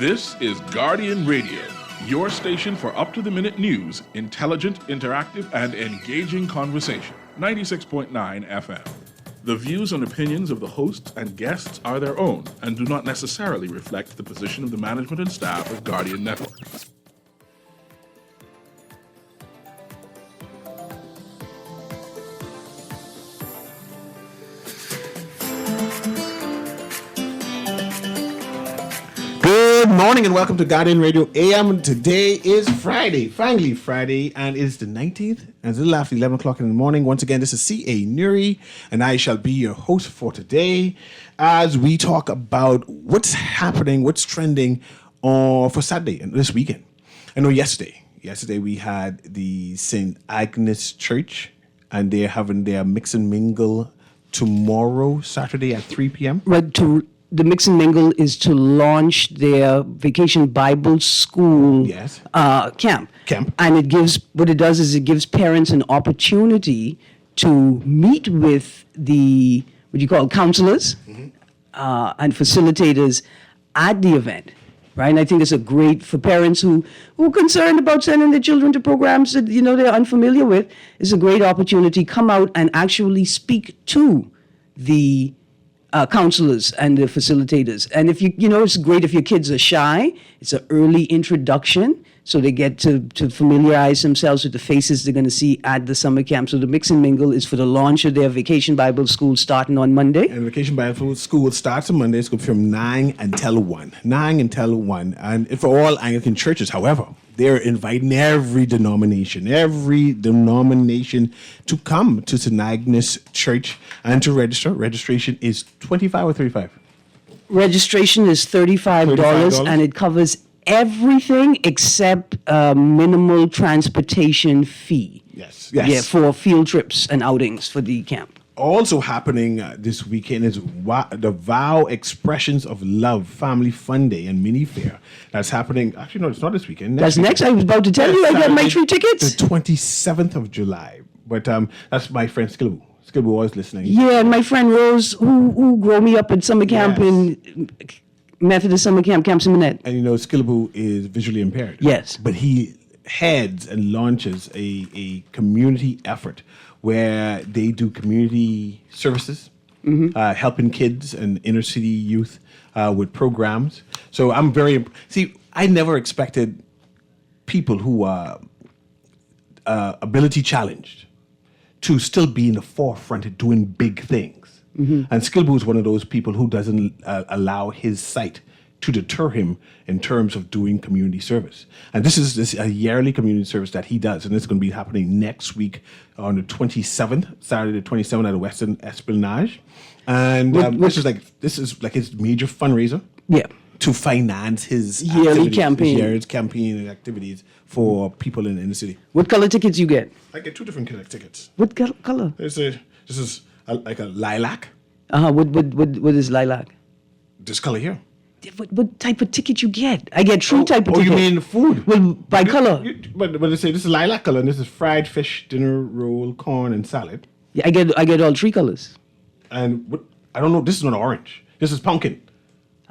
This is Guardian Radio, your station for up-to-the-minute news, intelligent, interactive, and engaging conversation. 96.9 FM. The views and opinions of the hosts and guests are their own and do not necessarily reflect the position of the management and staff of Guardian Network. Good morning and welcome to Guardian Radio AM. Today is Friday, finally Friday, and it is the 19th, and it's a little after 11 o'clock in the morning. Once again, this is C.A. Newry, and I shall be your host for today as we talk about what's happening, what's trending for Saturday and this weekend. I know yesterday we had the St. Agnes Church, and they're having their mix and mingle tomorrow, Saturday at 3 p.m. Right, the Mix and Mingle is to launch their Vacation Bible School camp. And it gives parents an opportunity to meet with the, what you call counselors and facilitators at the event. Right, and I think it's a great for parents who are concerned about sending their children to programs that they're unfamiliar with. It's a great opportunity. Come out and actually speak to the counselors and the facilitators. And if it's great if your kids are shy. It's an early introduction, so they get to familiarize themselves with the faces they're going to see at the summer camp. So the Mix and Mingle is for the launch of their Vacation Bible School starting on Monday. And Vacation Bible School starts on Monday. It's going to be from 9 until 1. 9 until 1. And for all Anglican churches, however, they're inviting every denomination to come to St. Agnes Church and to register. Registration is $25 or $35? Registration is $35, and it covers everything except minimal transportation fee. Yes. Yeah, for field trips and outings for the camp. Also happening this weekend is the Vow Expressions of Love Family Fun Day and Mini Fair. That's happening. Actually, no, it's not this weekend. That's next. I was about to tell you, I got my 3 tickets. The 27th of July. But that's my friend Skilbu. Skilbu always listening. Yeah, and my friend Rose, who grew me up at summer camp in Methodist Summer Camp, Camp Simonet. And Skilbu is visually impaired. Yes. But he heads and launches a community effort where they do community services, helping kids and inner city youth with programs. So I'm I never expected people who are ability challenged to still be in the forefront of doing big things. And Skilbu is one of those people who doesn't allow his sight to deter him in terms of doing community service. And this is a yearly community service that he does, and it's going to be happening next week on the 27th, Saturday the 27th at the Western Esplanade. And this is like his major fundraiser. Yeah. To finance his yearly campaign. His year's campaign and activities for people in the city. What color tickets you get? I get 2 different kind of tickets. What color? This is like a lilac. What is lilac? This color here. What type of ticket you get? I get true type of ticket. Oh, you mean food? Well, by color. But they say this is lilac color, and this is fried fish, dinner roll, corn, and salad. Yeah, I get all 3 colors. And I don't know. This is not orange. This is pumpkin.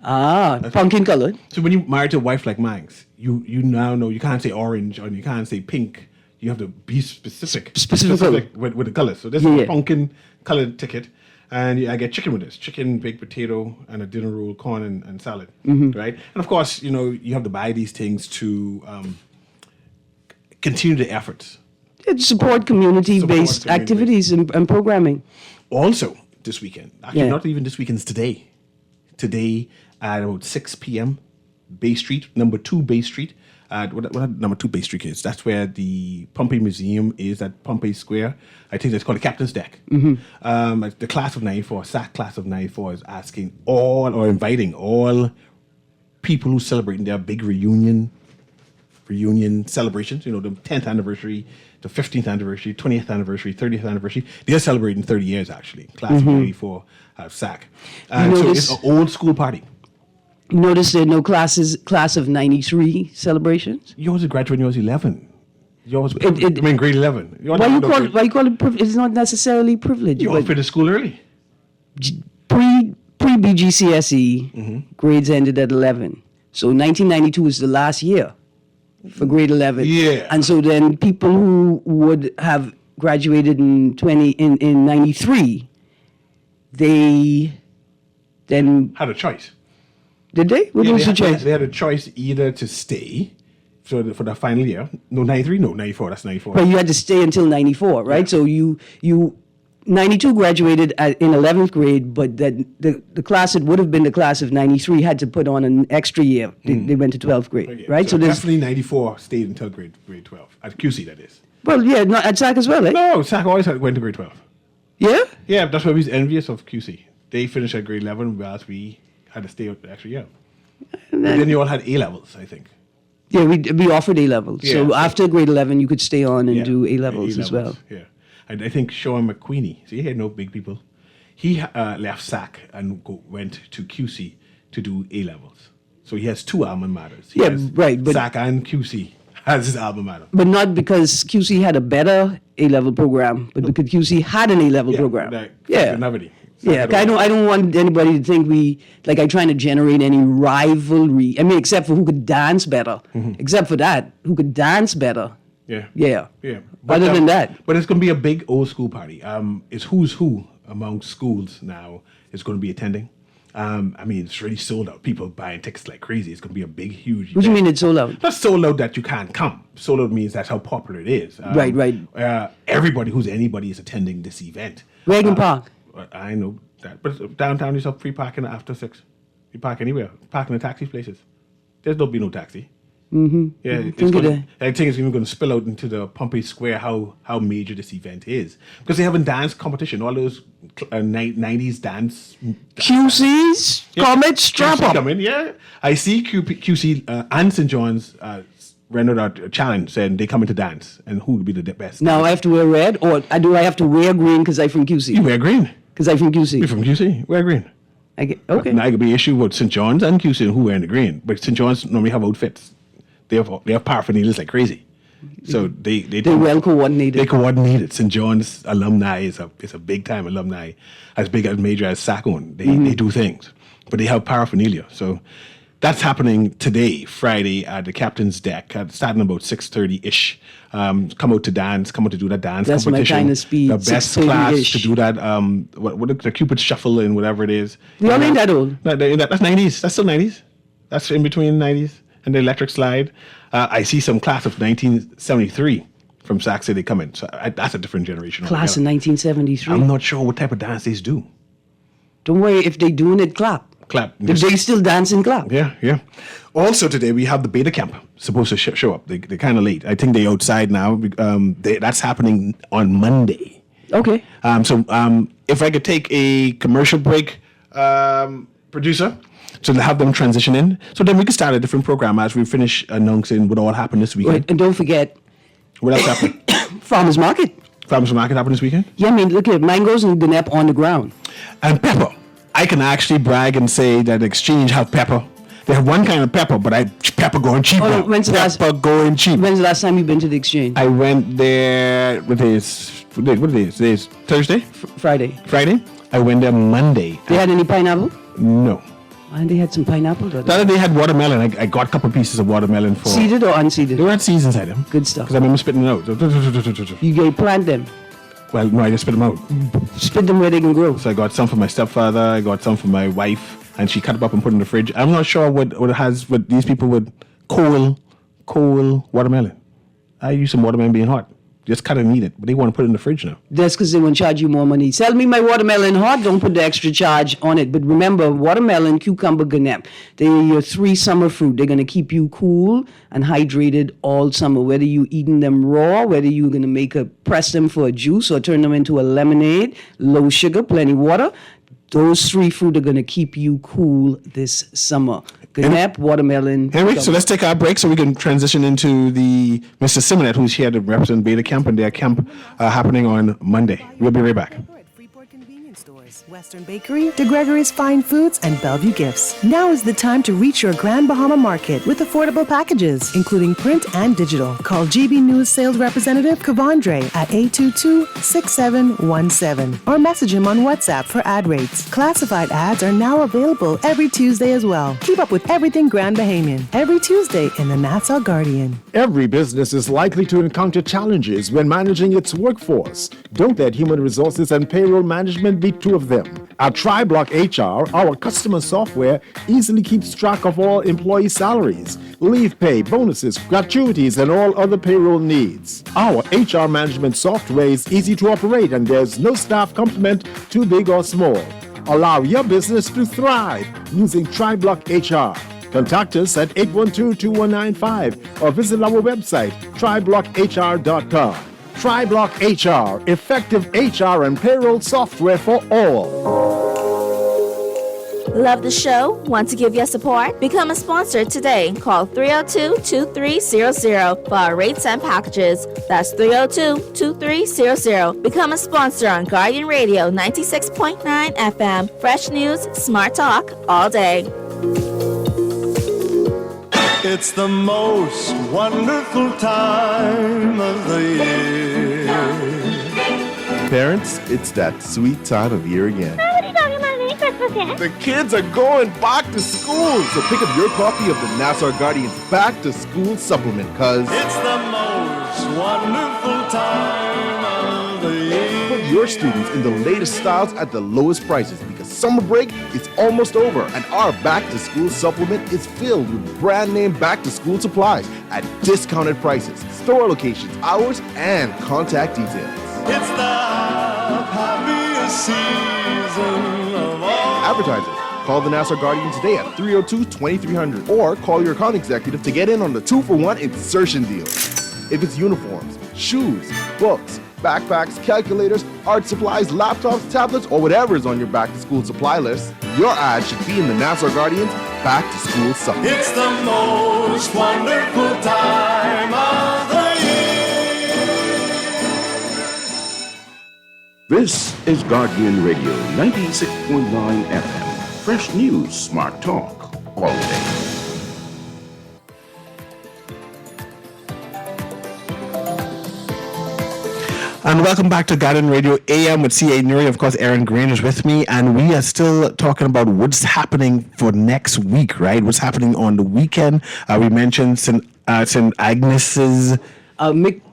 Pumpkin colored. So when you married to a wife like mine, you now know you can't say orange or you can't say pink. You have to be specific with the colors. So this is a pumpkin colored ticket. And I get chicken with this. Chicken, baked potato, and a dinner roll, corn, and salad. Right? And of course, you have to buy these things to continue the efforts. Support community-based activities and programming. Also, this weekend. Actually, not even this weekend, it's today. Today at about 6 p.m., Bay Street, number 2 Bay Street. What number 2 Bay Street is? That's where the Pompey Museum is at Pompey Square. I think it's called the Captain's Deck. The class of 94, SAC class of 94 is inviting all people who celebrating their big reunion celebrations. The 10th anniversary, the 15th anniversary, 20th anniversary, 30th anniversary. They're celebrating 30 years actually. Class of 94 SAC. So it's an old school party. You notice there are no class of 93 celebrations? Yours is graduating when you was 11. Yours, grade 11. Why you call it privilege? It's not necessarily privilege. You finished school early. Pre-BGCSE, grades ended at 11. So 1992 is the last year for grade 11. Yeah. And so then people who would have graduated in 93, they then Had a choice. did they? What was the choice? They had a choice either to stay for the final year. No, 93? No, 94. That's 94. But you had to stay until 94, right? Yeah. So you 92 graduated in 11th grade, but then the class that would have been the class of 93 had to put on an extra year. They went to 12th grade, Okay, right? So there's definitely 94 stayed until grade 12. At QC, that is. well, yeah, not at SAC as well, eh? No, SAC always went to grade 12. Yeah. Yeah, that's why we was envious of QC. They finished at grade 11, whereas we had to stay out the extra year. But then you all had A levels, I think. Yeah, we offered A levels. Yeah, so so- after grade 11, you could stay on and Yeah, do A levels as well. Yeah, and I think Sean McQueenie. So he had no big people. He left SAC and went to QC to do A levels. So he has two alma maters. He Yeah, has right, but- SAC and QC has his alma mater. But not because QC had a better A level program, but because QC had an A level program. Like, Yeah. nobody. Yeah, I don't want anybody to think I'm trying to generate any rivalry. I mean, except for who could dance better. Except for that, who could dance better. Yeah. Yeah. Yeah. Other than that. But it's going to be a big old school party. It's who's who among schools now is going to be attending. I mean, it's really sold out. People buying tickets like crazy. It's going to be a big, huge What do you event. mean it's sold out? Not sold out that you can't come. Sold out means that's how popular it is. Right. Everybody who's anybody is attending this event. Wagon Park. I know that. But downtown, you have free parking after 6. You park anywhere. Park in the taxi places. There's no be no taxi. Mm-hmm. Yeah, I think it's even going to spill out into the Pompey Square how major this event is. Because they have a dance competition. All those 90s dance. QC's Comet Strap QC Up. come in, yeah. I see QC and St. John's rendered out a challenge saying they come in to dance and who would be the best. Now I have to wear red, or do I have to wear green because I'm from QC? You wear green. Because I'm from QC. You're from QC. Wear green. Okay. Now it could be an issue with St. John's and QC and who wearing the green. But St. John's normally have outfits. They have paraphernalias like crazy. So they're well coordinated. They coordinated. St. John's alumni is a big time alumni, as big as major as SACON. They do things, but they have paraphernalia. So that's happening today, Friday, at the captain's deck, starting about 6:30 ish. Come out to dance. Come out to do that dance That's my competition. kind of speed, The best 6:30 class ish. to do that. What the Cupid Shuffle and whatever it is. We all ain't that old. No, that's 90s. That's still 90s. That's in between 90s and the electric slide. I see some class of 1973 from Sac City coming. So that's a different generation. Class in altogether. 1973. I'm not sure what type of dance they do. Don't worry, if they doing it, clap. Clap. If they still dancing, clap. Yeah. Also today we have the beta camp supposed to show up. They're kind of late. I think they're outside now. That's happening on Monday. Okay. If I could take a commercial break, producer, to have them transition in, so then we can start a different program as we finish announcing what all happened this weekend. Wait, and don't forget, What else happened? Farmers Market. Farmers Market happened this weekend? Yeah, I mean, look at mangoes and Gnep on the ground. And pepper. I can actually brag and say that Exchange have pepper. They have one kind of pepper, but pepper going cheap. Oh, now. when's the last- Pepper going cheap. When's the last time you've been to the Exchange? I went there, what it is? Today's Thursday? Friday. Friday? I went there Monday. They had any pineapple? No. And they had some pineapple. The other day had watermelon. I got a couple pieces of watermelon for... Seeded or unseeded? They were at seeds inside them. Good stuff. Because I remember spitting it out. You plant them. Well, no, I just spit them out. Spit them where they can grow. So I got some for my stepfather. I got some for my wife. And she cut them up and put in the fridge. I'm not sure what it has, what these people would cold watermelon. I use some watermelon being hot. Just cut and eat it. But they want to put it in the fridge now. That's because they want to charge you more money. Sell me my watermelon hot, don't put the extra charge on it. But remember, watermelon, cucumber, Gnep, they're your 3 summer fruit. They're going to keep you cool and hydrated all summer. Whether you eating them raw, whether you're going to press them for a juice or turn them into a lemonade, low sugar, plenty water. Those 3 fruit are going to keep you cool this summer. Gnep, watermelon. Anyway, so let's take our break so we can transition into the Mr. Simonet, who's here to represent Beta Camp and their camp happening on Monday. We'll be right back. Freeport convenience stores. stores, Western Bakery, DeGregory's Fine Foods, and Bellevue Gifts. Now is the time to reach your Grand Bahama Market with affordable packages, including print and digital. Call GB News sales representative Kavandre at 822-6717 or message him on WhatsApp for ad rates. Classified ads are now available every Tuesday as well. Keep up with everything Grand Bahamian every Tuesday in the Nassau Guardian. Every business is likely to encounter challenges when managing its workforce. Don't let human resources and payroll management be two of them. At TriBlock HR, our customer software easily keeps track of all employee salaries, leave pay, bonuses, gratuities, and all other payroll needs. Our HR management software is easy to operate and there's no staff complement too big or small. Allow your business to thrive using TriBlock HR. Contact us at 812-2195 or visit our website, triblockhr.com. TriBlock HR, effective HR and payroll software for all. Love the show? Want to give your support? Become a sponsor today. Call 302-2300 for our rates and packages. That's 302-2300. Become a sponsor on Guardian Radio 96.9 FM. Fresh news, smart talk, all day. It's the most wonderful time of the year. Parents, it's that sweet time of year again. What are you talking about? Merry Christmas yet? The kids are going back to school, so pick up your copy of the Nassau Guardian's Back to School Supplement, cause It's the most wonderful time of the year. put your students in the latest styles at the lowest prices because summer break is almost over and our Back to School Supplement is filled with brand name back to school supplies at discounted prices, store locations, hours, and contact details. It's the happiest season of all. Advertisers, call the Nassau Guardian today at 302-2300 or call your account executive to get in on the 2-for-1 insertion deal. If it's uniforms, shoes, books, backpacks, calculators, art supplies, laptops, tablets, or whatever is on your back-to-school supply list, your ad should be in the Nassau Guardian's Back to School Supplement. It's the most wonderful time of the This is Guardian Radio 96.9 FM. Fresh news, smart talk, all day. And welcome back to Guardian Radio AM with CA Newry. Of course, Aaron Green is with me, and we are still talking about what's happening for next week, right? What's happening on the weekend? We mentioned St. Agnes's.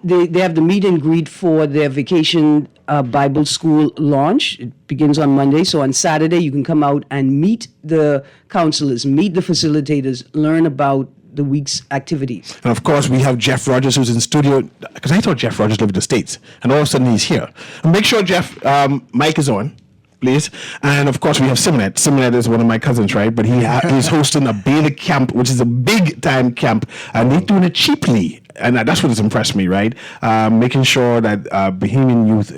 They have the meet and greet for their vacation Bible school launch. It begins on Monday. So on Saturday, you can come out and meet the counselors, meet the facilitators, learn about the week's activities. And of course, we have Jeff Rogers, who's in studio, because I thought Jeff Rogers lived in the States, and all of a sudden he's here. And make sure, Jeff, mic is on, please. And of course, we have Simonet. Simonet is one of my cousins, right? But he's hosting a beta camp, which is a big time camp, and they're doing it cheaply. And that's what has impressed me, right? Making sure that Bahamian youth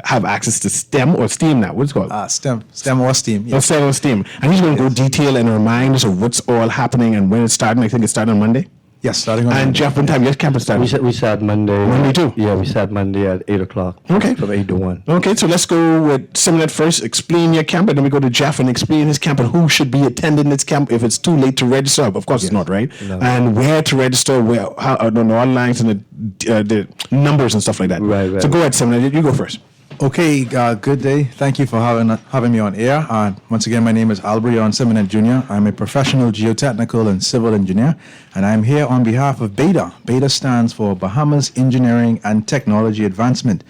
have access to STEM or STEAM now. What's it called? STEM or STEAM. Yes. STEM or STEAM. And he's going to go detail and remind us of what's all happening and when it's starting. I think it's starting on Monday. Yes, starting on And Monday. Jeff, what time? Yes, campus starting. We start Monday. Monday too? Yeah, we start Monday at 8 o'clock. Okay. From 8 to 1. Okay, so let's go with Simonet first. Explain your camp, and then we go to Jeff and explain his camp and who should be attending this camp if it's too late to register. Of course, it's not, right? No. And where to register, where, how, the online and the numbers and stuff like that. Right. So go ahead, Simonet. You go first. Okay, good day. Thank you for having me on air. Once again, my name is Albrion Simonet Jr. I'm a professional geotechnical and civil engineer, and I'm here on behalf of BETA. BETA stands for Bahamas Engineering and Technology Advancement.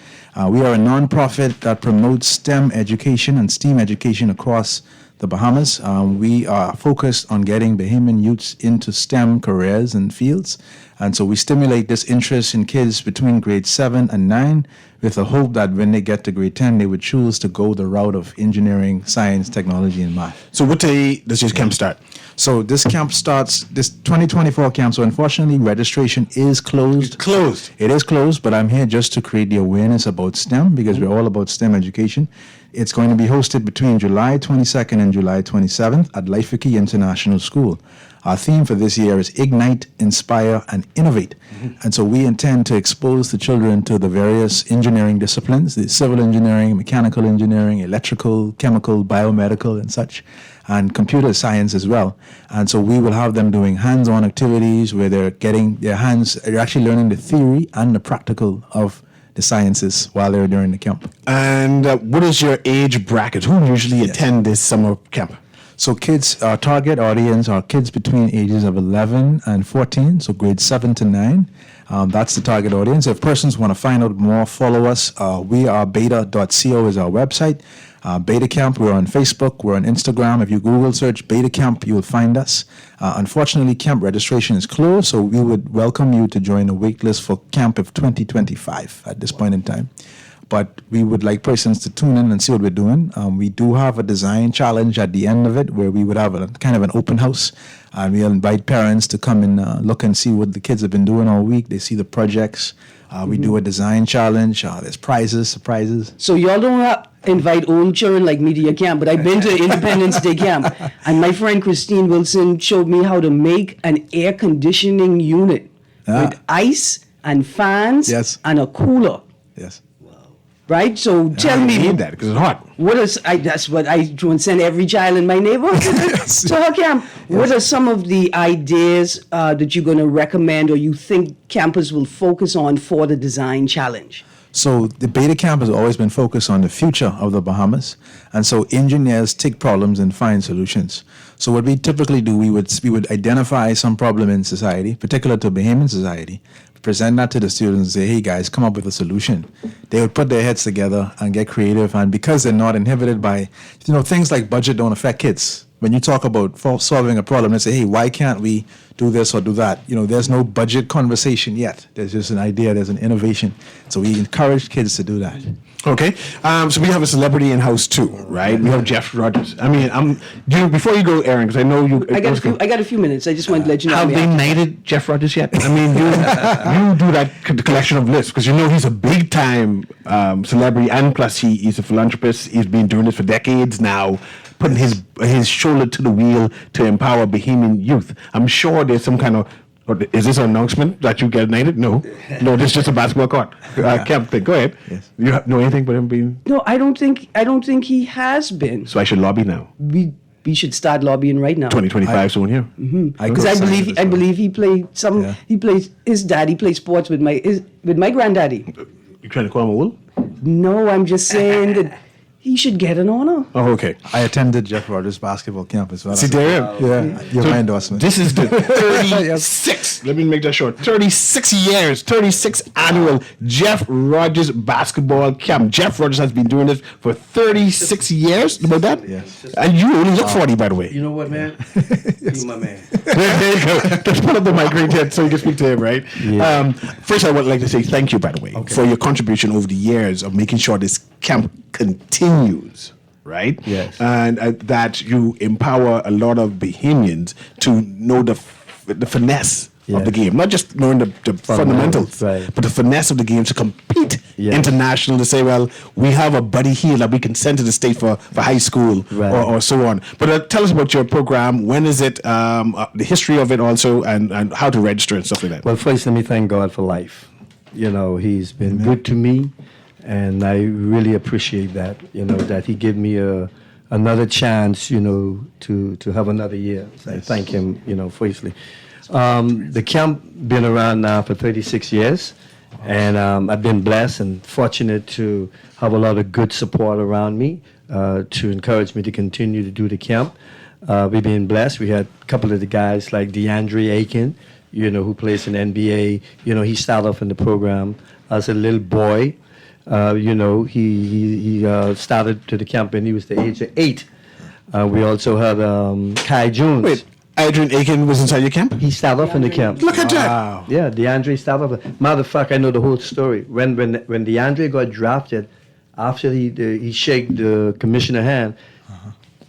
We are a non-profit that promotes STEM education and STEAM education across the Bahamas. We are focused on getting Bahamian youths into STEM careers and fields. And so we stimulate this interest in kids between grade 7 and 9 with the hope that when they get to grade 10, they would choose to go the route of engineering, science, technology, and math. So what day does your camp start? So this camp starts, this 2024 camp, so unfortunately registration is closed. It's closed. It is closed, but I'm here just to create the awareness about STEM because we're all about STEM education. It's going to be hosted between July 22nd and July 27th at Laifiki International School. Our theme for this year is Ignite, Inspire, and Innovate. And so we intend to expose the children to the various engineering disciplines, the civil engineering, mechanical engineering, electrical, chemical, biomedical, and such, and computer science as well. And so we will have them doing hands-on activities where they're getting they're actually learning the theory and the practical of the sciences while they're during the camp. And what is your age bracket? Who usually attend this summer camp? So kids, our target audience are kids between ages of 11 and 14, so grades 7 to 9. That's the target audience. If persons want to find out more, follow us. wearebeta.co is our website. Beta Camp, we're on Facebook, we're on Instagram. If you Google search Beta Camp, you will find us. Unfortunately, camp registration is closed, so we would welcome you to join the waitlist for Camp of 2025 at this point in time. But we would like persons to tune in and see what we're doing. We do have a design challenge at the end of it where we would have a kind of an open house. And we'll invite parents to come and look and see what the kids have been doing all week. They see the projects. We do a design challenge. There's prizes, surprises. So y'all don't invite old children like me to your camp, but I've been to Independence Day camp. And my friend Christine Wilson showed me how to make an air conditioning unit with ice and fans and a cooler. Yes. Right? So tell me. I need that because it's hot. That's what I want to send every child in my neighborhood to her camp. What are some of the ideas that you're going to recommend or you think campers will focus on for the design challenge? So the Beta Camp has always been focused on the future of the Bahamas. And so engineers take problems and find solutions. So what we typically do, we would identify some problem in society, particular to Bahamian society, present that to the students and say, hey guys, come up with a solution. They would put their heads together and get creative. And because they're not inhibited by, things like budget don't affect kids. When you talk about solving a problem, they say, hey, why can't we do this or do that? There's no budget conversation yet. There's just an idea, there's an innovation. So we encourage kids to do that. Okay, so we have a celebrity in house too, right? We have Jeff Rogers. I mean, before you go, Aaron, because I know you. I got a few minutes. I just wanted to let you know. Have they knighted Jeff Rogers yet? I mean, you do that collection of lists because he's a big time celebrity, and plus he's a philanthropist. He's been doing this for decades now, putting his shoulder to the wheel to empower Bahamian youth. I'm sure there's some kind of. Is this an announcement that you get knighted? No, this is just a basketball court. Camp thing. Go ahead. Yes. You know anything about him being? No, I don't think he has been. So I should lobby now. We should start lobbying right now. 2025 soon here. Because I believe he played some. Yeah. He plays his daddy played sports with my granddaddy. You trying to call him a wool? No, I'm just saying that. He should get an honor. Oh, okay. I attended Jeff Rogers' basketball camp as well. See, there. Yeah, my endorsement. This is the 36, let me make that short, 36 annual Jeff Rogers basketball camp. Jeff Rogers has been doing this for 36 years. About that? Yes. And you only look 40, by the way. You know what, man? You're my man. There you go. Just pull up the mic right here so you can speak to him, right? Yeah. First, I would like to say thank you, by the way, for your contribution over the years of making sure this camp continues, right? Yes. And that you empower a lot of Bahamians to know the finesse of the game, not just knowing the fundamentals, right, but the finesse of the game to compete international, to say, well, we have a buddy here that we can send to the state for high school, right, or so on. But tell us about your program. When is it? The history of it also, and how to register and stuff like that. Well, first, let me thank God for life. He's been good to me. And I really appreciate that, that he gave me another chance, to have another year. So I thank him, firstly. The camp been around now for 36 years, and I've been blessed and fortunate to have a lot of good support around me to encourage me to continue to do the camp. We've been blessed. We had a couple of the guys like DeAndre Aiken, who plays in NBA. He started off in the program as a little boy. He started to the camp when he was the age of 8. We also had Kai Jones. Wait, Adrian Aiken was inside your camp? He started off in the camp. Look at that. Yeah, DeAndre started off. Matter of fact, I know the whole story. When DeAndre got drafted, after he shake the commissioner hand,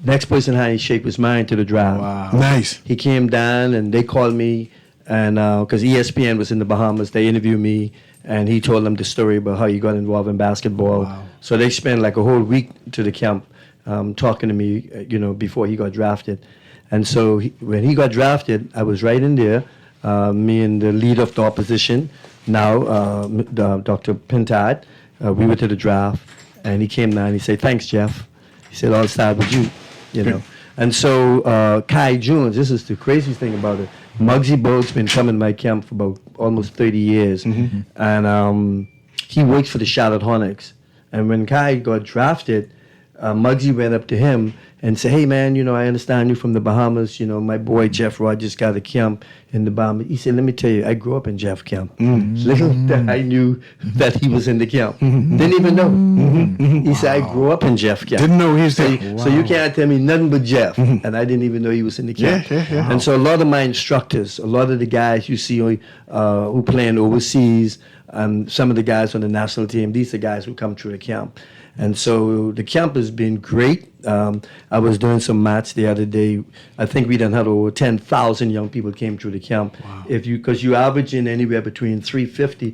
next person hand he shake was mine to the draft. Wow. Nice. He came down and they called me, and because ESPN was in the Bahamas, they interviewed me. And he told them the story about how he got involved in basketball. Wow. So they spent like a whole week to the camp talking to me, before he got drafted. And so when he got drafted, I was right in there, me and the leader of the opposition, now Dr. Pintard, we went to the draft, and he came down and he said, "Thanks, Jeff." He said, "I'll start with you," you know. And so Kai Jones, this is the craziest thing about it. Muggsy Bogue's been coming to my camp for about almost 30 years, and he works for the Charlotte Hornets. And when Kai got drafted, Muggsy went up to him and said, "Hey man, you know, I understand you from the Bahamas. You know, my boy Jeff Rogers got a camp in the Bahamas." He said, "Let me tell you, I grew up in Jeff camp." Little that I knew that he was in the camp. Didn't even know. He said, "I grew up in Jeff camp." Didn't know he was there. So you can't tell me nothing but Jeff. And I didn't even know he was in the camp. And so a lot of my instructors, a lot of the guys you see who playing overseas, some of the guys on the national team, these are guys who come through the camp. And so the camp has been great. I was doing some maths the other day. I think we done had over 10,000 young people came through the camp. Wow. Because you average in anywhere between 300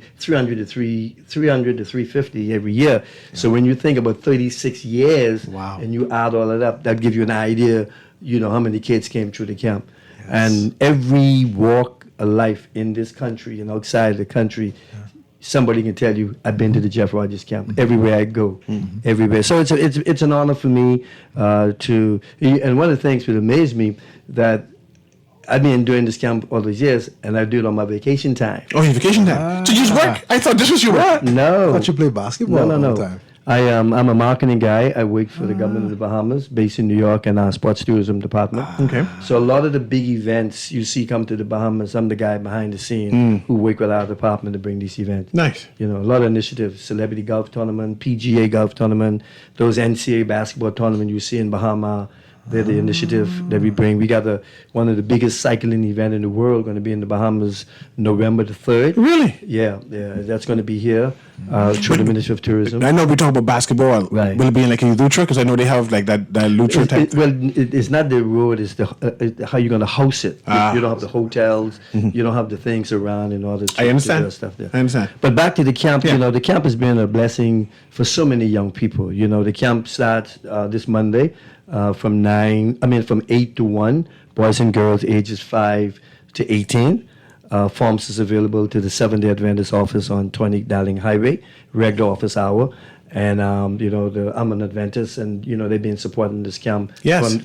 to 350 every year. Yeah. So when you think about 36 years, and you add all that up, that gives you an idea, you know, how many kids came through the camp. Yes. And every walk of life in this country and outside the country, somebody can tell you, I've been to the Jeff Rogers camp everywhere I go, everywhere. So it's an honor for me to. And one of the things that amazed me that I've been doing this camp all these years, and I do it on my vacation time. Oh, your vacation time? So you just work? I thought this was your work. No. I thought you played basketball all the time. I'm a marketing guy. I work for the government of the Bahamas, based in New York, and our sports tourism department. Okay. So a lot of the big events you see come to the Bahamas, I'm the guy behind the scene who work with our department to bring these events. Nice. You know, a lot of initiatives, celebrity golf tournament, PGA golf tournament, those NCAA basketball tournament you see in Bahama. They're the initiative that we bring. We got one of the biggest cycling event in the world going to be in the Bahamas November the 3rd. Really? Yeah, that's going to be here through the Ministry of Tourism. I know we talk about basketball. Right. Will it be in like a Lutra? Because I know they have like that Lutra type. It's not the road, it's how you're going to house it. You don't have the hotels, you don't have the things around in order to do stuff there. I understand. But back to the camp, you know, the camp has been a blessing for so many young people. You know, the camp starts this Monday. From 8 to 1, boys and girls ages 5 to 18. Forms is available to the Seventh-day Adventist office on 20 Darling Highway, regular office hour. And, you know, I'm an Adventist, and, you know, they've been supporting this camp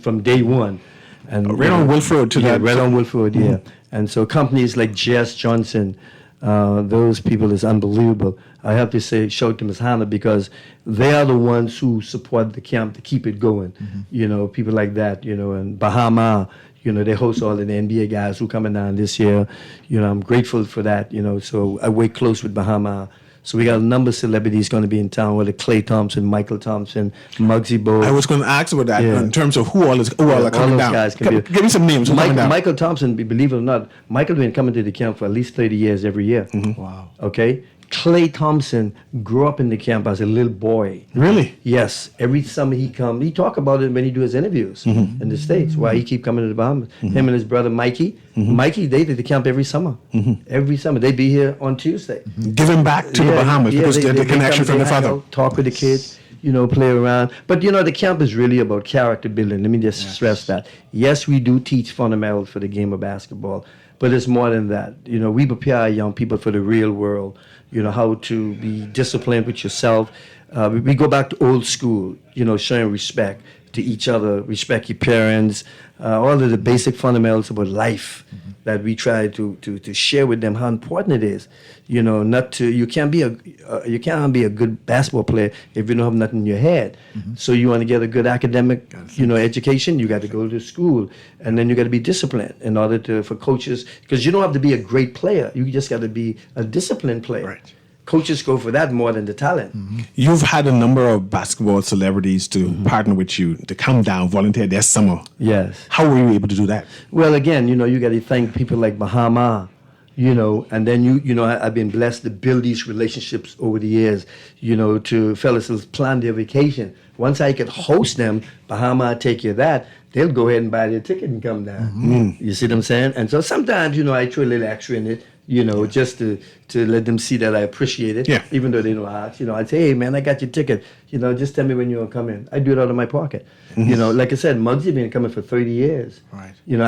from day one. And right on Wolf Road to that. Right on Wolf Road, And so companies like J.S. Johnson, those people is unbelievable. I have to say, shout to Ms. Hannah, because they are the ones who support the camp to keep it going. You know, people like that, you know, and Bahama, you know, they host all of the NBA guys who coming down this year. You know, I'm grateful for that, you know, so I work close with Bahama. So we got a number of celebrities going to be in town, whether Klay Thompson, Michael Thompson, Muggsy Bogues. I was going to ask about that in terms of who all are coming down. Guys give me some names. Michael Thompson, believe it or not, Michael has been coming to the camp for at least 30 years every year. Wow. Okay? Klay Thompson grew up in the camp as a little boy. Really? Yes. Every summer he come. He talk about it when he do his interviews in the States. Why he keep coming to the Bahamas. Him and his brother Mikey. Mikey, they did the camp every summer. Every summer. They be here on Tuesday. Giving back to the Bahamas because they the connection from the father. Talk with the kids. You know, play around. But, you know, the camp is really about character building. Let me just stress that. Yes, we do teach fundamentals for the game of basketball, but it's more than that. You know, we prepare our young people for the real world. You know, how to be disciplined with yourself. We go back to old school, you know, showing respect to each other, respect your parents, all of the basic fundamentals about life that we try to share with them how important it is. You know, you can't be a good basketball player if you don't have nothing in your head. So you want to get a good academic, you know, education, you got to go to school, and then you got to be disciplined in order for coaches, because you don't have to be a great player, you just got to be a disciplined player. Right. Coaches go for that more than the talent. You've had a number of basketball celebrities to partner with you to come down, volunteer their summer. Yes. How were you able to do that? Well, again, you know, you got to thank people like Bahama, you know, and then you know, I've been blessed to build these relationships over the years, you know, to fellas who plan their vacation. Once I could host them, Bahama, take you that, they'll go ahead and buy their ticket and come down. You see what I'm saying? And so sometimes, you know, I throw a little extra in it, you know, just to let them see that I appreciate it. Yeah. Even though they don't ask, you know, I'd say, hey man, I got your ticket. You know, just tell me when you're coming. I do it out of my pocket. You know, like I said, Muggsy been coming for 30 years. Right. You know,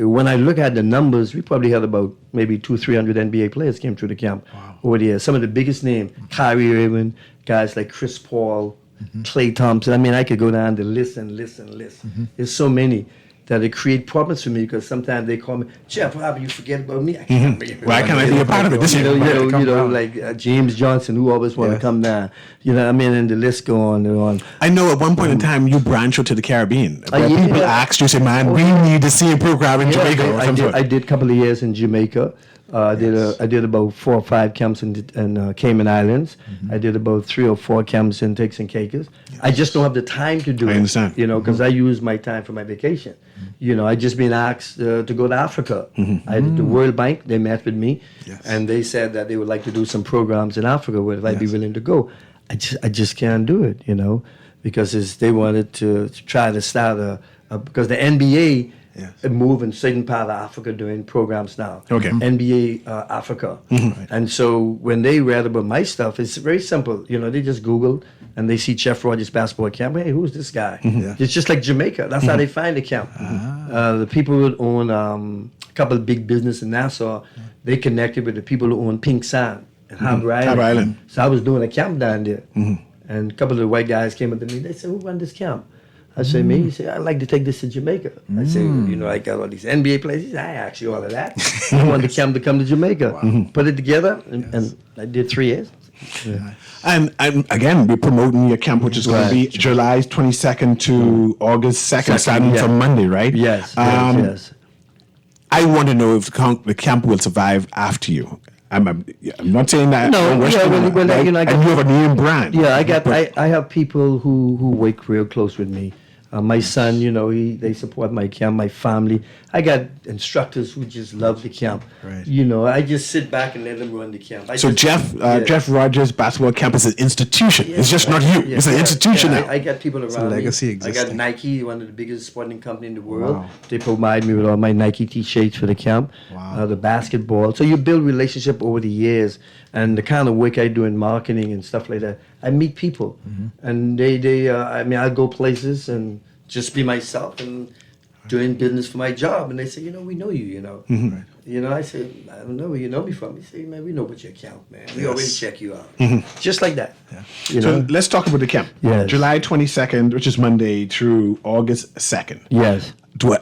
when I look at the numbers, we probably had about maybe 200-300 NBA players came through the camp over the years. Some of the biggest names, Kyrie Irving, guys like Chris Paul, Klay Thompson. I mean, I could go down the list and list and list. There's so many that it create problems for me because sometimes they call me, Jeff, how about you forget about me? I can't be Why can't I be a part of it? This you year, know, like James Johnson, who always want to come down. You know what I mean? And the list go on and on. I know at one point in time you branched out to the Caribbean. Where yeah. people asked you, say, man, we need to see a program in Jamaica or something. I did a couple of years in Jamaica. I did about 4 or 5 camps in Cayman Islands. I did about 3 or 4 camps in Turks and Caicos. I just don't have the time to do it. I understand. You know, because I use my time for my vacation. You know, I just been asked to go to Africa. I did the World Bank. They met with me, and they said that they would like to do some programs in Africa. If I'd be willing to go, I just can't do it. You know, because they wanted to try to start because the NBA. Move in certain part of Africa doing programs now. Okay. NBA Africa. And so when they read about my stuff, it's very simple. You know, they just Google and they see Jeff Rogers basketball camp. Hey, who's this guy? It's just like Jamaica. That's how they find the camp. The people who own a couple of big business in Nassau, they connected with the people who own Pink Sand and Harbour Island. So I was doing a camp down there. And a couple of the white guys came up to me. They said, who run this camp? I say, me? He said, I'd like to take this to Jamaica. I say, you know, I got all these NBA players. He said, I asked you all of that. I wanted the camp to come to Jamaica. Put it together, and I did 3 years. And again, we're promoting your camp, which is going to be July 22nd to August 2nd, starting from Monday, right? Yes, yes. I want to know if the camp will survive after you. I'm not saying that. No, you know, and you have a name brand. Yeah, I have people who work real close with me. My son, you know, they support my camp, my family. I got instructors who just love the camp. Right. You know, I just sit back and let them run the camp. Jeff Rogers Basketball Camp is an institution. It's just not you. It's an institution now. I got people around legacy me. existing. I got Nike, one of the biggest sporting company in the world. Wow. They provide me with all my Nike T-shirts for the camp. Wow. The basketball. So you build relationship over the years, and the kind of work I do in marketing and stuff like that. I meet people, and I go places and just be myself and doing business for my job. And they say, you know, we know you, you know. You know, I said, I don't know where you know me from. He said, man, we know about your camp, man. We already check you out. Just like that. Yeah. You So know? let's talk about the camp. Yes. July 22nd, which is Monday, through August 2nd. Yes.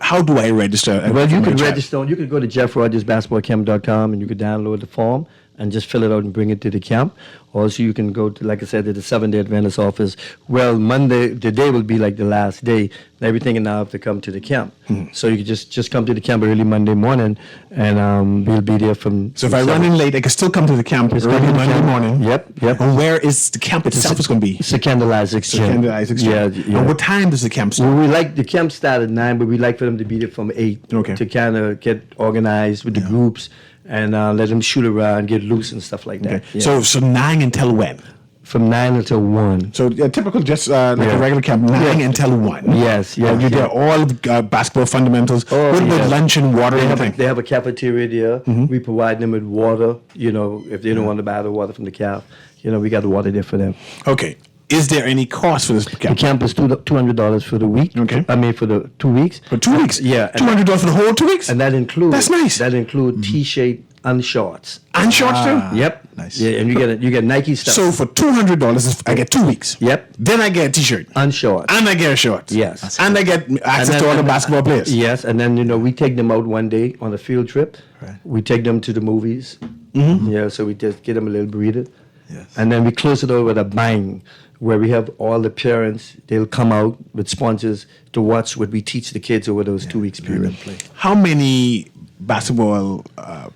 How do I register? Well, you can register. You can go to jeffrogersbasketballcamp.com and you can download the form and just fill it out and bring it to the camp. Also, you can go to, like I said, to the Seventh-day Adventist office. Well, Monday, the day will be like the last day. Everything and now have to come to the camp. So you can just come to the camp early Monday morning, and we'll be there from. So if I run in late, I can still come to the camp early Monday morning. Yep. And where is the camp itself is going to be? It's a candlelight exchange. Yeah. Yeah. And what time does the camp start? Well, we like the camp start at 9, but we like for them to be there from 8 to kind of get organized with the groups and let them shoot around, get loose and stuff like that. Okay. So 9 until when? From 9 until 1. So typical, just like a regular camp, 9 until 1. Yes. And you do all basketball fundamentals. What about lunch and water and everything? They have a cafeteria there. We provide them with water. You know, if they don't want to buy the water from the camp, you know, we got the water there for them. Okay. Is there any cost for this camp? The camp is $200 for the week. Okay. I mean, for the 2 weeks. For 2 weeks? Yeah. $200 for the whole 2 weeks? And that includes. That's nice. That includes T-shirt and shorts. And shorts too? Yep. Nice. Yeah, and you get Nike stuff. So for $200, I get 2 weeks. Yep. Then I get a T-shirt. And shorts. And I get a short. Yes. And I get access to all the basketball players. Yes, and then, you know, we take them out one day on a field trip. Right. We take them to the movies. Yeah, so we just get them a little burrito. Yes. And then we close it out with a bang, where we have all the parents. They'll come out with sponsors to watch what we teach the kids over those 2 weeks period. How many basketball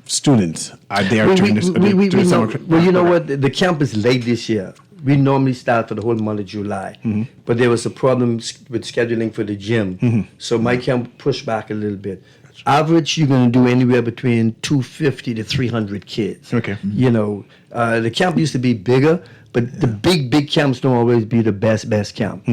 students are there during this summer? Well, you know what? The camp is late this year. We normally start for the whole month of July, but there was a problem with scheduling for the gym, so my camp pushed back a little bit. Average, you're going to do anywhere between 250 to 300 kids. Okay. You know, the camp used to be bigger, But the big camps don't always be the best camp.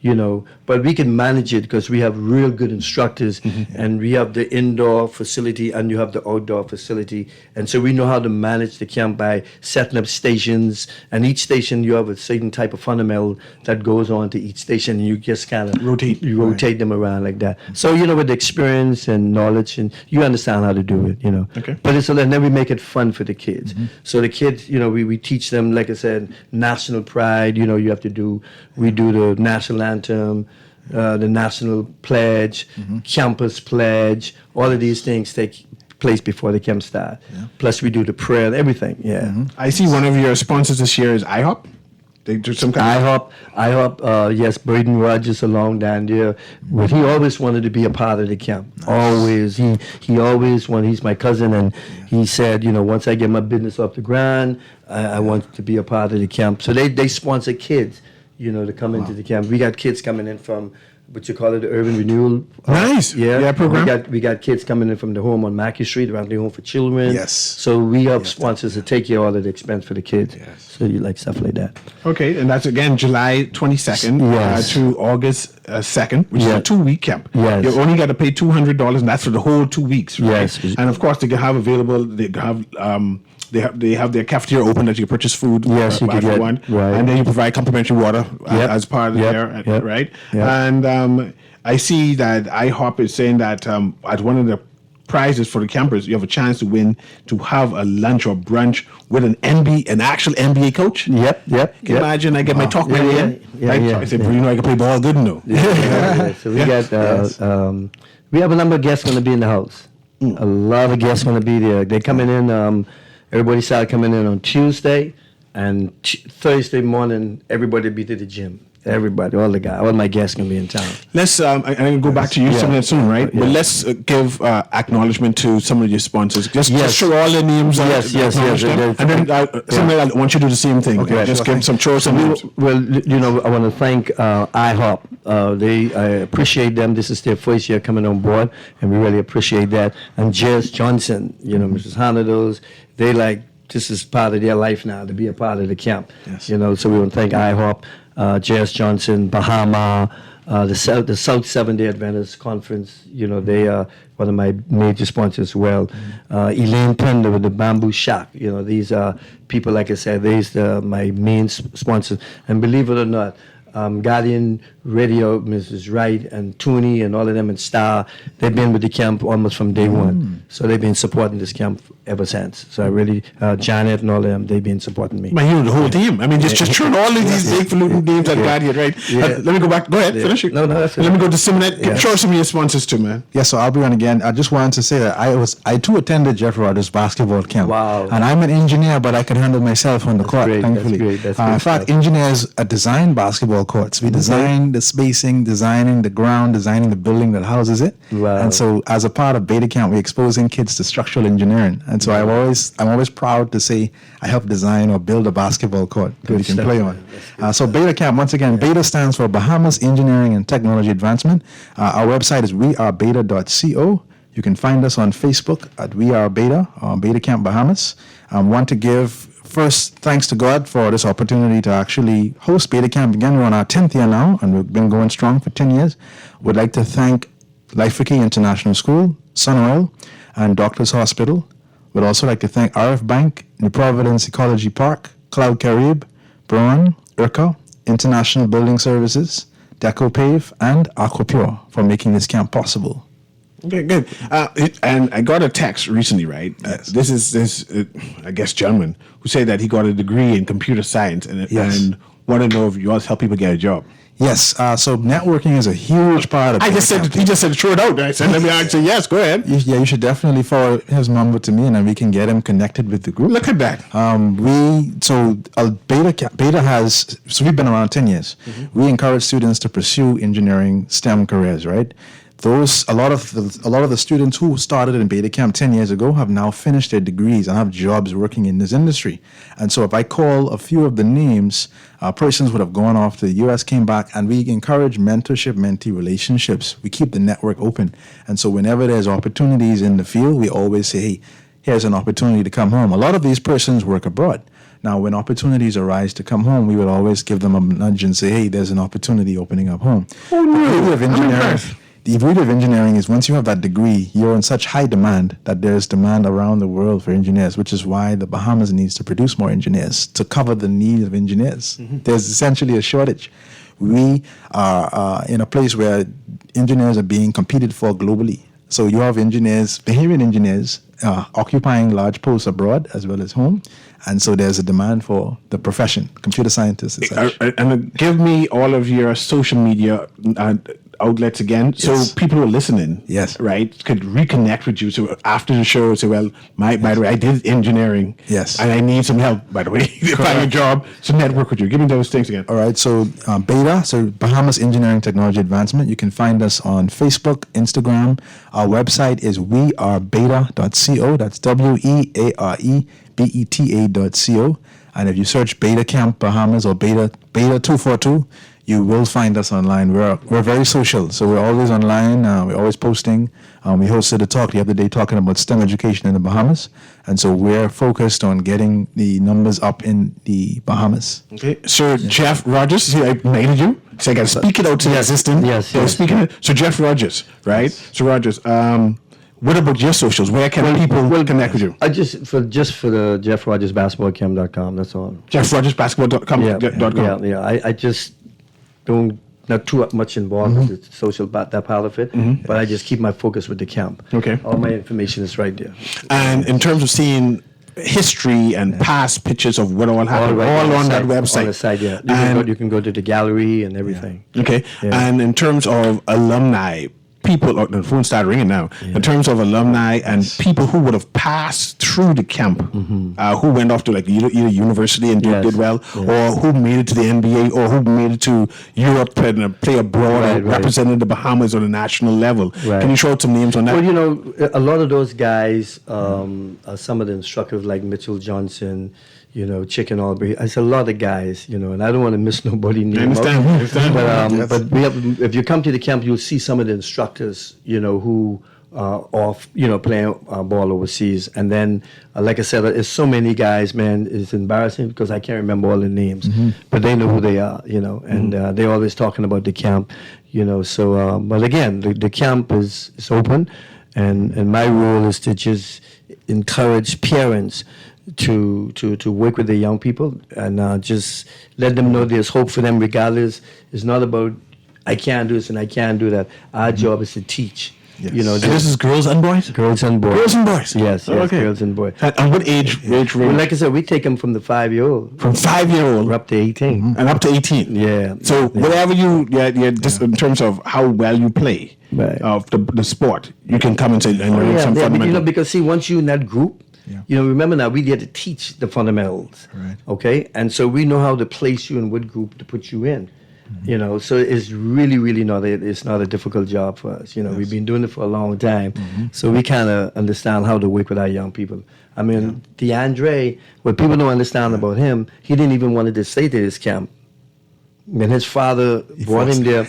You know, but we can manage it because we have real good instructors, and we have the indoor facility and you have the outdoor facility, and so we know how to manage the camp by setting up stations, and each station you have a certain type of fundamental that goes on to each station, and you just kind of rotate them around like that. So you know, with experience and knowledge, and you understand how to do it, you know. Okay. But and then we make it fun for the kids. So the kids, you know, we teach them, like I said, national pride. You know, we do the national anthem, the national pledge, campus pledge. All of these things take place before the camp start. Plus, we do the prayer, everything. I see one of your sponsors this year is IHOP. They do some kind IHOP, yes, Braden Rogers along down there. But he always wanted to be a part of the camp. Always. He always wanted, he's my cousin, and he said, you know, once I get my business off the ground, I want to be a part of the camp. So they sponsor kids, you know, to come into the camp. We got kids coming in from what you call it, the Urban Renewal. Nice. Program. We got kids coming in from the home on Mackey Street, around the Home for Children. Yes. So we have sponsors to take care of all of the expense for the kids. Yes. So you like stuff like that. Okay, and that's again July 22nd to August 2nd, which is a 2-week camp. Yes. You only got to pay $200, and that's for the whole 2 weeks, right? Yes. And of course, they have available. They have their cafeteria open that you can purchase food. Yes, you can get one, right. And then you provide complimentary water as part of there, right? And I see that IHOP is saying that at one of the prizes for the campers, you have a chance to have a lunch or brunch with an actual NBA coach. Yep. Can you imagine? I get my talk money in. I said, you know, I can play ball good, no. So we got we have a number of guests going to be in the house. A lot of guests going to be there. They're coming in. Everybody started coming in on Tuesday, and Thursday morning, everybody be to the gym. Everybody, all my guests going to be in town. Let's, I'm going to go back to you some of that soon, right? But let's give acknowledgement to some of your sponsors. Just show all their names. Yes. And then I want you to do the same thing. Okay, just give some names. Well, you know, I want to thank IHOP. I appreciate them. This is their first year coming on board, and we really appreciate that. And Jess Johnson, you know, Mrs. Hanados, this is part of their life now, to be a part of the camp. Yes. You know, so we want to thank IHOP. J.S. Johnson, Bahama, the South Seventh-day Adventist Conference, you know, they are one of my major sponsors as well. Elaine Pender with the Bamboo Shack, you know, these are people, like I said, these are my main sponsors. And believe it or not, Guardian Radio, Mrs. Wright and Tooney and all of them and Star, they've been with the camp almost from day one. So they've been supporting this camp ever since. So I really, Janet and all of them, they've been supporting me. Man, you know, the whole team. I mean, just turn all of these big polluting names at Guardian, right? Let me go back. Go ahead, finish it. No, that's it. Let me go to Simonette. Show some of your sponsors too, man. Yeah, so I'll be on again. I just wanted to say that I too attended Jeff Rogers basketball camp. Wow. And I'm an engineer, but I can handle myself on the court, thankfully. That's great. In fact, engineers design basketball courts. We design the spacing, designing the ground, designing the building that houses it. Wow. And so as a part of Beta Camp, we're exposing kids to structural engineering. And so I'm always proud to say I help design or build a basketball court that you can play on. So Beta Camp, once again, Beta stands for Bahamas Engineering and Technology Advancement. Our website is wearebeta.co. You can find us on Facebook at We Are Beta, Beta Camp Bahamas. Want to give first thanks to God for this opportunity to actually host Beta Camp. Again, we're on our 10th year now, and we've been going strong for 10 years. Would like to thank Life for Key International School, Sun Oil, and Doctors Hospital. Would also like to thank RF Bank, New Providence Ecology Park, Cloud Carib, Braun, IRCA, International Building Services, DecoPave, and Aquapure for making this camp possible. Okay, good. And I got a text recently, right? This is I guess, gentleman who said that he got a degree in computer science and want to know if you also help people get a job. Yes, so networking is a huge part of it. He just said, throw it out. I said, let me answer, yes, go ahead. You should definitely forward his number to me, and then we can get him connected with the group. Look at that. Beta has, so we've been around 10 years. Mm-hmm. We encourage students to pursue engineering STEM careers, right? A lot of the students who started in Beta Camp 10 years ago have now finished their degrees and have jobs working in this industry. And so if I call a few of the names, persons would have gone off to the U.S., came back, and we encourage mentorship-mentee relationships. We keep the network open. And so whenever there's opportunities in the field, we always say, hey, here's an opportunity to come home. A lot of these persons work abroad. Now, when opportunities arise to come home, we would always give them a nudge and say, hey, there's an opportunity opening up home. Oh, no. The beauty of engineering is once you have that degree, you're in such high demand that there's demand around the world for engineers, which is why the Bahamas needs to produce more engineers to cover the needs of engineers. There's essentially a shortage. We are in a place where engineers are being competed for globally. So you have engineers, Bahamian engineers, occupying large posts abroad as well as home. And so there's a demand for the profession, computer scientists and such. And give me all of your social media outlets again, so people who are listening, right, could reconnect with you. So after the show, say, well, by the way, I did engineering, and I need some help, by the way, to find a job, so network with you. Give me those things again. All right, so BETA, so Bahamas Engineering Technology Advancement. You can find us on Facebook, Instagram. Our website is wearebeta.co. That's wearebeta.co. And if you search Beta Camp Bahamas or Beta 242, you will find us online. We're very social, so we're always online. We're always posting. We hosted a talk the other day talking about STEM education in the Bahamas, and so we're focused on getting the numbers up in the Bahamas. Okay, Sir Jeff Rogers, see, I made you, so I got to speak it out to the assistant. Yes. Speaking it. So Jeff Rogers, right? So Rogers, what about your socials? Where can people connect with you? I just for the JeffRogersBasketballCamp.com. That's all. JeffRogersBasketball.com. I just don't not too much involved with the social that part of it, but I just keep my focus with the camp. Okay. All my information is right there. And in terms of seeing history and past pictures of what all happened, all on that website. On the site, yeah. You can go to the gallery and everything. Okay. Yeah. And in terms of alumni, people, the phone started ringing now. In terms of alumni and people who would have passed through the camp, who went off to like either university and did well, or who made it to the NBA, or who made it to Europe and play abroad and represented the Bahamas on a national level. Right. Can you show out some names on that? Well, a lot of those guys, some of the instructors like Mitchell Johnson, Chicken Albury. It's a lot of guys, and I don't want to miss nobody name. I understand. But if you come to the camp, you'll see some of the instructors, who are off, playing ball overseas. And then, like I said, there's so many guys, man, it's embarrassing because I can't remember all the names, but they know who they are, and they're always talking about the camp, So, but again, the camp is open, and my role is to just encourage parents to work with the young people and just let them know there's hope for them regardless. It's not about I can't do this and I can't do that. Our job is to teach. Yes. And this is girls and boys? Girls and boys. Girls and boys? Yes, okay. Girls and boys. And what age range? Well, like I said, we take them from the 5-year-old. From 5-year-old? Up to 18. And up to 18? Yeah. So whatever just in terms of how well you play of the sport, you can come and say, and learn some fundamental. Because see, once you're in that group, remember now, we get to teach the fundamentals, okay? And so we know how to place you in what group to put you in, so it's really, really it's not a difficult job for us. We've been doing it for a long time, so we kind of understand how to work with our young people. I mean, DeAndre, what people don't understand about him, he didn't even want to stay to his camp. When his father brought him there,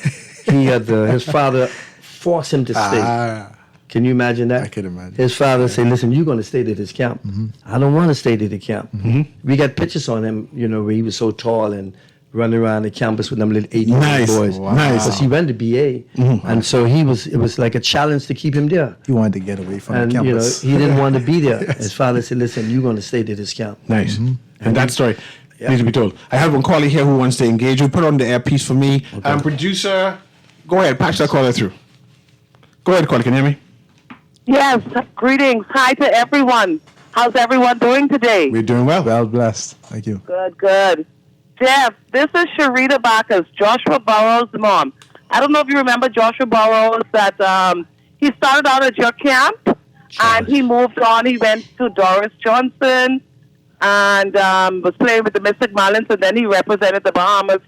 his father forced him to stay. Can you imagine that? I can imagine. His father said, listen, you're going to stay to this camp. I don't want to stay to the camp. We got pictures on him, where he was so tall and running around the campus with them little 8-year-old boys. Nice. Because he went to BA. And so it was like a challenge to keep him there. He wanted to get away from the campus. He didn't want to be there. His father said, listen, you're going to stay to this camp. Nice. And that story needs to be told. I have one caller here who wants to engage you. Put on the earpiece for me. Okay. Producer, go ahead. Patch that caller through. Go ahead, caller. Can you hear me? Yes, greetings. Hi to everyone. How's everyone doing today? We're doing well. Well blessed. Thank you. Good. Jeff, this is Sharita Bacchus, Joshua Burrows' mom. I don't know if you remember Joshua Burrows, that he started out at your camp, and he moved on. He went to Doris Johnson and was playing with the Mystic Marlins, and then he represented the Bahamas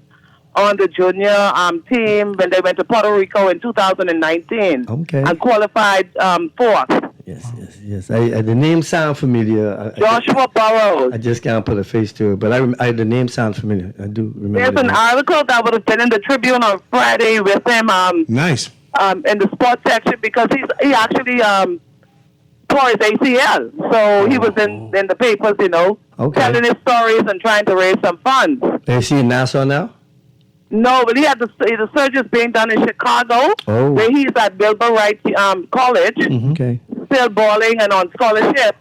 on the junior team when they went to Puerto Rico in 2019 and qualified fourth. Yes. The name sounds familiar. Joshua Burrows. I just can't put a face to it, but the name sounds familiar. I do remember. There's an article that would have been in the Tribune on Friday with him. Nice. In the sports section because he actually tore his ACL, so he was in the papers, telling his stories and trying to raise some funds. Is he in Nassau now? No, but the search is being done in Chicago, where he's at Wilbur Wright College, Okay. still balling and on scholarship.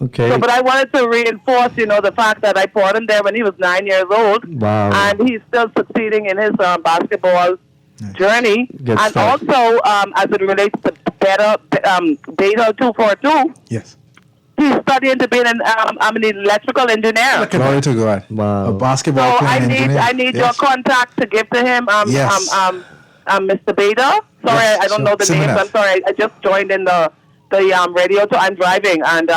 Okay. So, but I wanted to reinforce, the fact that I brought him there when he was 9 years old. Wow. And he's still succeeding in his basketball journey. Good and stuff. also, as it relates to Beta 242, Yes. he's studying to be an electrical engineer. Glory to God. Wow. A basketball So playing engineer. I need Yes. your contact to give to him, Yes. Mr. Beta. Sorry, Yes, I don't sure. know the names. Similar. I'm sorry. I just joined in the radio. So I'm driving, and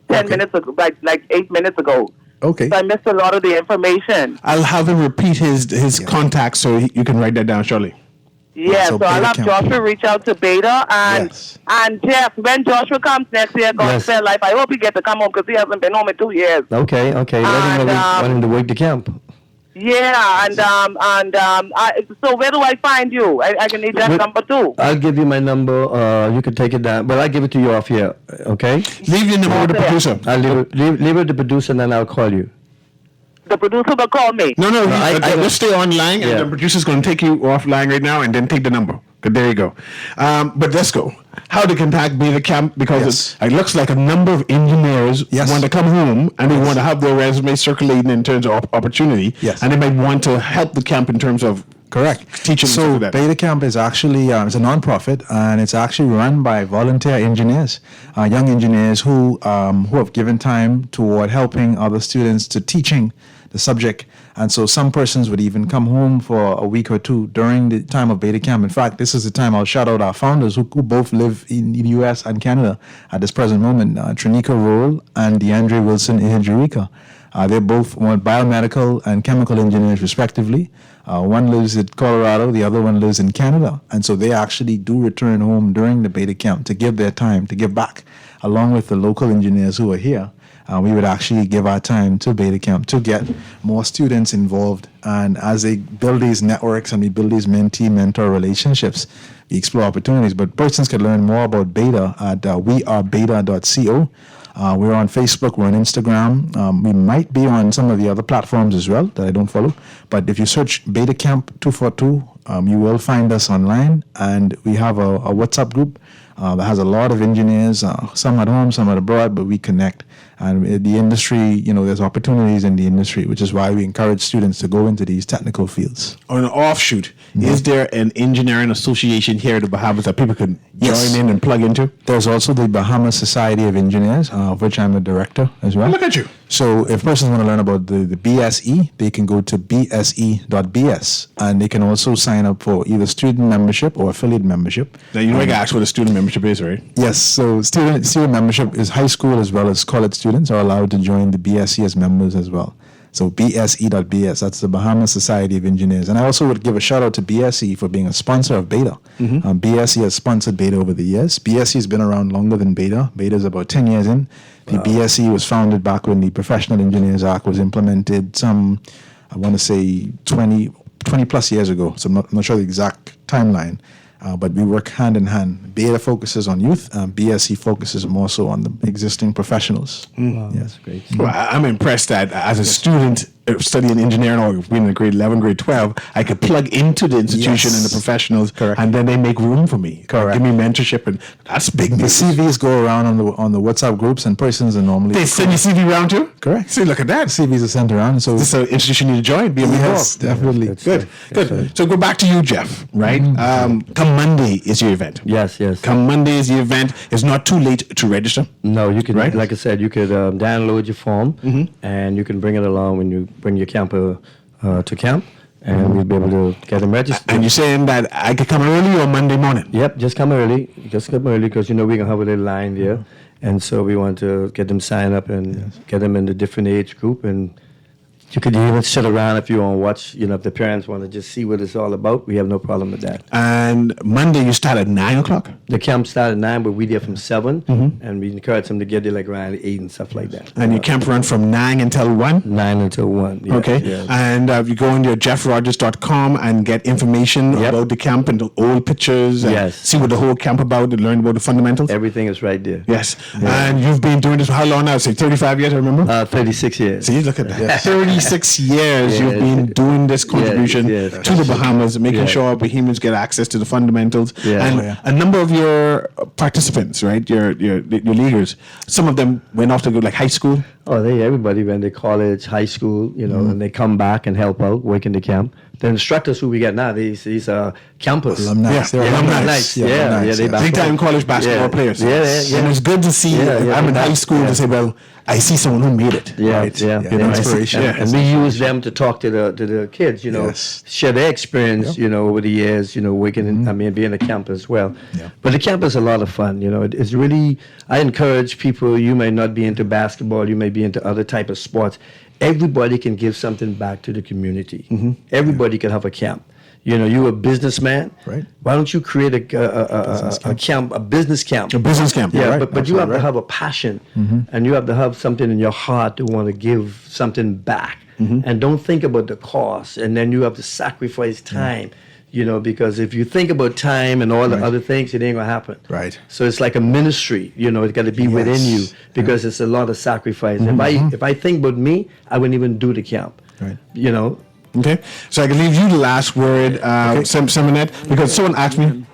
10 minutes ago, like 8 minutes ago. Okay. So I missed a lot of the information. I'll have him repeat his contact so you can write that down, Shirley. Yeah, So so I'll Beta have camp. Joshua reach out to Beta and Jeff. When Joshua comes next year, God Yes. spare life, I hope he gets to come home because he hasn't been home in 2 years. Okay. Let him know we want him to work the camp. Yeah, so where do I find you? I can need that Wait. number too. I'll give you my number. You can take it down, but I'll give it to you off here. Okay. Leave your number with the producer. I'll leave it with the producer, and then I'll call you. The producer will call me. No, I let's stay online, and Yeah. the producer's going to take you offline right now, and then take the number. Good, there you go. But let's go. How to contact Beta Camp, because it looks like a number of engineers want to come home, and they want to have their resume circulating in terms of opportunity, and they might want to help the camp in terms of teaching. So them. Beta Camp is actually it's a non-profit, and it's actually run by volunteer engineers, young engineers who have given time toward helping other students to teaching the subject. And so some persons would even come home for a week or two during the time of Beta Camp. In fact, this is the time I'll shout out our founders who both live in the U.S. and Canada at this present moment, Trinica Roll and DeAndre Wilson Ihijirika. They're both biomedical and chemical engineers, respectively. One lives in Colorado, the other one lives in Canada. And so they actually do return home during the Beta Camp to give their time, to give back, along with the local engineers who are here. We would actually give our time to Beta Camp to get more students involved. And as they build these networks and we build these mentee-mentor relationships, we explore opportunities. But persons can learn more about Beta at wearebeta.co. We're on Facebook, we're on Instagram. We might be on some of the other platforms as well that I don't follow. But if you search Beta Camp 242, you will find us online. And we have a WhatsApp group that has a lot of engineers, some at home, some at abroad, but we connect. And the industry, there's opportunities in the industry, which is why we encourage students to go into these technical fields. On an offshoot, is there an engineering association here in the Bahamas that people can join in and plug into? There's also the Bahamas Society of Engineers, of which I'm a director as well. Look at you. So if persons want to learn about the BSE, they can go to bse.bs, and they can also sign up for either student membership or affiliate membership. Now, you know I got to ask what a student membership is, right? Yes, so student membership is high school as well as college students are allowed to join the BSE as members as well. So bse.bs, that's the Bahamas Society of Engineers. And I also would give a shout out to BSE for being a sponsor of Beta. BSE has sponsored Beta over the years. BSE has been around longer than Beta. Beta is about 10 years in. The BSE was founded back when the Professional Engineers Act was implemented I want to say 20 plus years ago. So I'm not sure the exact timeline. But we work hand in hand. Beta focuses on youth, BSE focuses more so on the existing professionals. Wow, that's great. Well, I'm impressed that as a student studying engineering or being in grade 11, grade 12, I could plug into the institution and the professionals, and then they make room for me. Correct. Give me mentorship, and that's big The news. CVs go around on the WhatsApp groups, and persons are normally... They send your CV around too? Correct. See, look at that. CVs are sent around. So This is an institution you need to join, be yes, involved. definitely. Good. So go back to you, Jeff, right? Come Monday is your event. Yes. Come Monday is the event. It's not too late to register. No, you can, Right. like I said, you could download your form, and you can bring it along when you bring your camper to camp, and we'll be able to get them registered. And you're saying that I could come early or Monday morning? Yep, just come early. Just come early because, we're going to have a little line there. And so we want to get them signed up and get them in the different age group and You could even sit around if you want to watch, if the parents want to just see what it's all about. We have no problem with that. And Monday you start at 9 o'clock? The camp starts at 9, but we're there from 7, and we encourage them to get there like around 8 and stuff like that. And your camp run from 9 until 1? 9 until 1, yeah. Okay. Yeah. And you go on your jeffrogers.com and get information about the camp and the old pictures and see what the whole camp about and learn about the fundamentals? Everything is right there. Yes. Yeah. And you've been doing this for how long now? Say 35 years, I remember? 36 years. See, look at that. 36 years you've been doing this contribution to the Bahamas, making sure Bahamians get access to the fundamentals. And a number of your participants, right, your leaguers, some of them went off to go like high school. Oh, everybody went to college, high school, and they come back and help out, work in the camp. The instructors who we get now, these campus. Alumni. Alumni. They big time college basketball players. And it's good to see, I'm in high school to say, well, I see someone who made it. Inspiration. And we use them to talk to the kids, share their experience, over the years, working in, being a camp as well. But the camp is a lot of fun, it's really, I encourage people, you may not be into basketball, you may be into other type of sports. Everybody can give something back to the community. Everybody can have a camp. You're a businessman. Right. Why don't you create a camp, a business camp? A business camp. Yeah, right. but you have to have a passion, and you have to have something in your heart to want to give something back. And don't think about the cost, and then you have to sacrifice time. Because if you think about time and all the other things, it ain't gonna happen. Right. So it's like a ministry. It's got to be within you because it's a lot of sacrifice. If I think about me, I wouldn't even do the camp. Right. Okay, so I can leave you the last word, Seminette, because someone asked me.